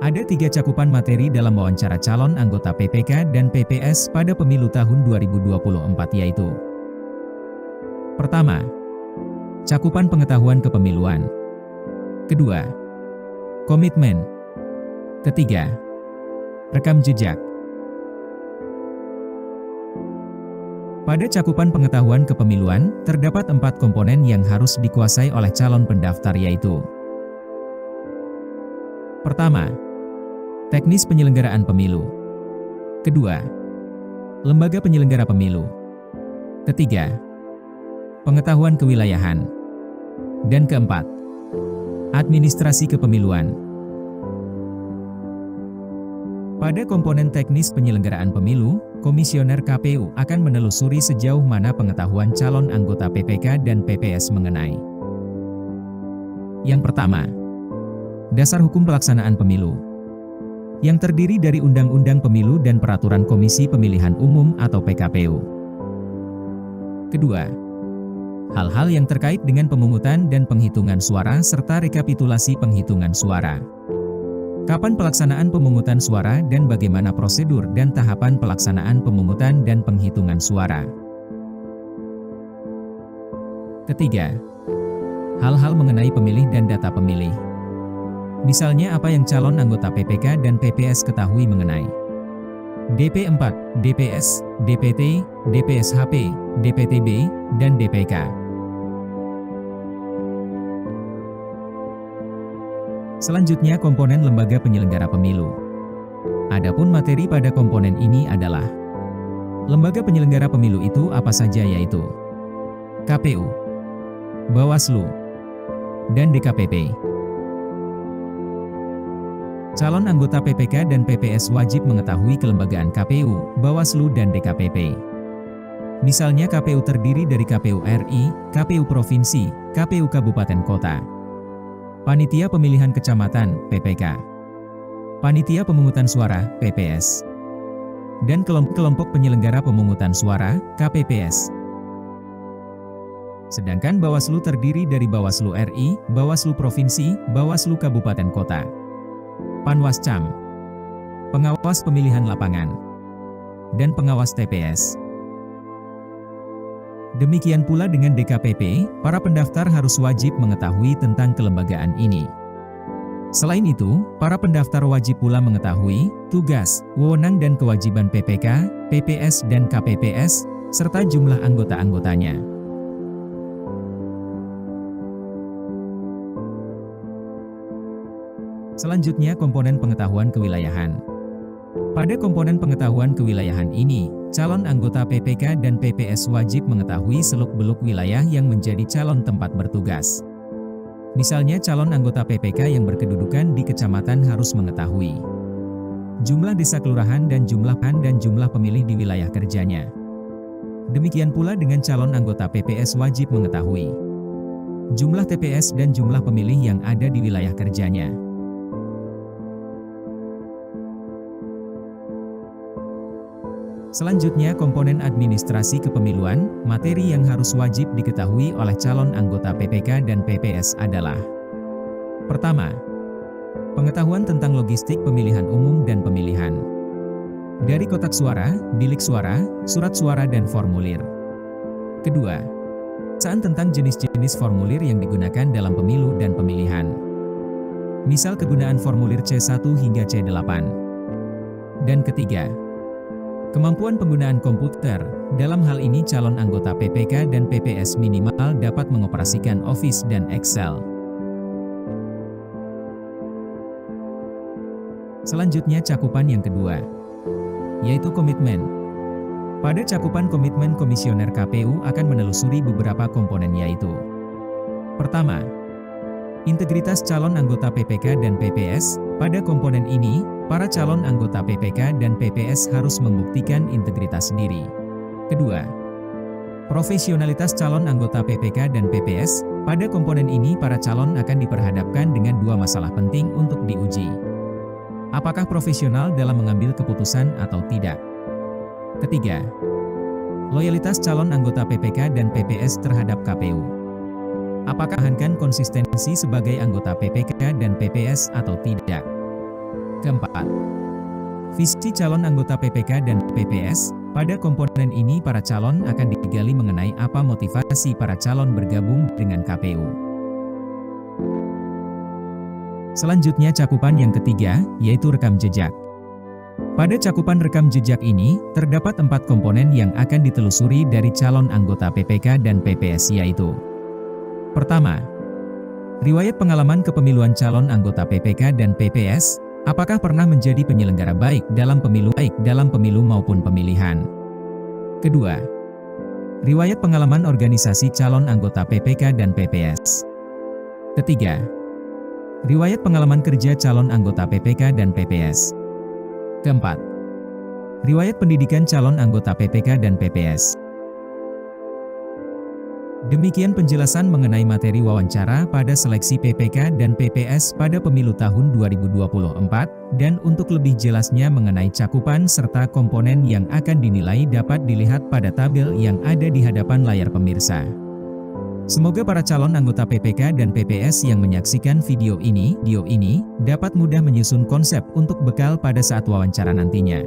Ada 3 cakupan materi dalam wawancara calon anggota PPK dan PPS pada pemilu tahun 2024 yaitu: pertama, cakupan pengetahuan kepemiluan. Kedua, komitmen. Ketiga, rekam jejak. Pada cakupan pengetahuan kepemiluan, terdapat 4 komponen yang harus dikuasai oleh calon pendaftar yaitu: pertama, teknis penyelenggaraan pemilu. Kedua, lembaga penyelenggara pemilu. Ketiga, pengetahuan kewilayahan. Dan keempat, administrasi kepemiluan. Pada komponen teknis penyelenggaraan pemilu, Komisioner KPU akan menelusuri sejauh mana pengetahuan calon anggota PPK dan PPS mengenai: yang pertama, dasar hukum pelaksanaan pemilu, yang terdiri dari Undang-Undang Pemilu dan Peraturan Komisi Pemilihan Umum atau PKPU. Kedua, hal-hal yang terkait dengan pemungutan dan penghitungan suara serta rekapitulasi penghitungan suara. Kapan pelaksanaan pemungutan suara dan bagaimana prosedur dan tahapan pelaksanaan pemungutan dan penghitungan suara. Ketiga, hal-hal mengenai pemilih dan data pemilih. Misalnya apa yang calon anggota PPK dan PPS ketahui mengenai DP4, DPS, DPT, DPSHP, DPTB, dan DPK. Selanjutnya komponen lembaga penyelenggara pemilu. Adapun materi pada komponen ini adalah: lembaga penyelenggara pemilu itu apa saja yaitu KPU, Bawaslu, dan DKPP. Calon anggota PPK dan PPS wajib mengetahui kelembagaan KPU, Bawaslu, dan DKPP. Misalnya KPU terdiri dari KPU RI, KPU Provinsi, KPU Kabupaten Kota, Panitia Pemilihan Kecamatan, PPK, Panitia Pemungutan Suara, PPS, dan kelompok penyelenggara pemungutan suara, KPPS. Sedangkan Bawaslu terdiri dari Bawaslu RI, Bawaslu Provinsi, Bawaslu Kabupaten Kota, Panwascam, pengawas pemilihan lapangan, dan pengawas TPS. Demikian pula dengan DKPP, para pendaftar harus wajib mengetahui tentang kelembagaan ini. Selain itu, para pendaftar wajib pula mengetahui tugas, wewenang dan kewajiban PPK, PPS dan KPPS, serta jumlah anggota-anggotanya. Selanjutnya komponen pengetahuan kewilayahan. Pada komponen pengetahuan kewilayahan ini, calon anggota PPK dan PPS wajib mengetahui seluk-beluk wilayah yang menjadi calon tempat bertugas. Misalnya calon anggota PPK yang berkedudukan di kecamatan harus mengetahui jumlah desa kelurahan dan jumlah pemilih di wilayah kerjanya. Demikian pula dengan calon anggota PPS wajib mengetahui jumlah TPS dan jumlah pemilih yang ada di wilayah kerjanya. Selanjutnya komponen administrasi kepemiluan, materi yang harus wajib diketahui oleh calon anggota PPK dan PPS adalah: pertama, pengetahuan tentang logistik pemilihan umum dan pemilihan. Dari kotak suara, bilik suara, surat suara dan formulir. Kedua, pemeriksaan tentang jenis-jenis formulir yang digunakan dalam pemilu dan pemilihan. Misal kegunaan formulir C1 hingga C8. Dan ketiga, kemampuan penggunaan komputer. Dalam hal ini calon anggota PPK dan PPS minimal dapat mengoperasikan Office dan Excel. Selanjutnya cakupan yang kedua, yaitu komitmen. Pada cakupan komitmen, Komisioner KPU akan menelusuri beberapa komponen yaitu: pertama, integritas calon anggota PPK dan PPS. Pada komponen ini, para calon anggota PPK dan PPS harus membuktikan integritas diri. Kedua, profesionalitas calon anggota PPK dan PPS. Pada komponen ini para calon akan diperhadapkan dengan 2 masalah penting untuk diuji. Apakah profesional dalam mengambil keputusan atau tidak? Ketiga, loyalitas calon anggota PPK dan PPS terhadap KPU. Apakah akan konsistensi sebagai anggota PPK dan PPS atau tidak? Keempat, visi calon anggota PPK dan PPS. Pada komponen ini para calon akan digali mengenai apa motivasi para calon bergabung dengan KPU. Selanjutnya cakupan yang ketiga, yaitu rekam jejak. Pada cakupan rekam jejak ini, terdapat 4 komponen yang akan ditelusuri dari calon anggota PPK dan PPS, yaitu: pertama, riwayat pengalaman kepemiluan calon anggota PPK dan PPS. Apakah pernah menjadi penyelenggara baik dalam pemilu maupun pemilihan? Kedua, riwayat pengalaman organisasi calon anggota PPK dan PPS. Ketiga, riwayat pengalaman kerja calon anggota PPK dan PPS. Keempat, riwayat pendidikan calon anggota PPK dan PPS. Demikian penjelasan mengenai materi wawancara pada seleksi PPK dan PPS pada pemilu tahun 2024, dan untuk lebih jelasnya mengenai cakupan serta komponen yang akan dinilai dapat dilihat pada tabel yang ada di hadapan layar pemirsa. Semoga para calon anggota PPK dan PPS yang menyaksikan video ini dapat mudah menyusun konsep untuk bekal pada saat wawancara nantinya.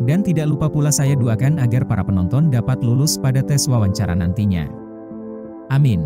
Dan tidak lupa pula saya doakan agar para penonton dapat lulus pada tes wawancara nantinya. Amin.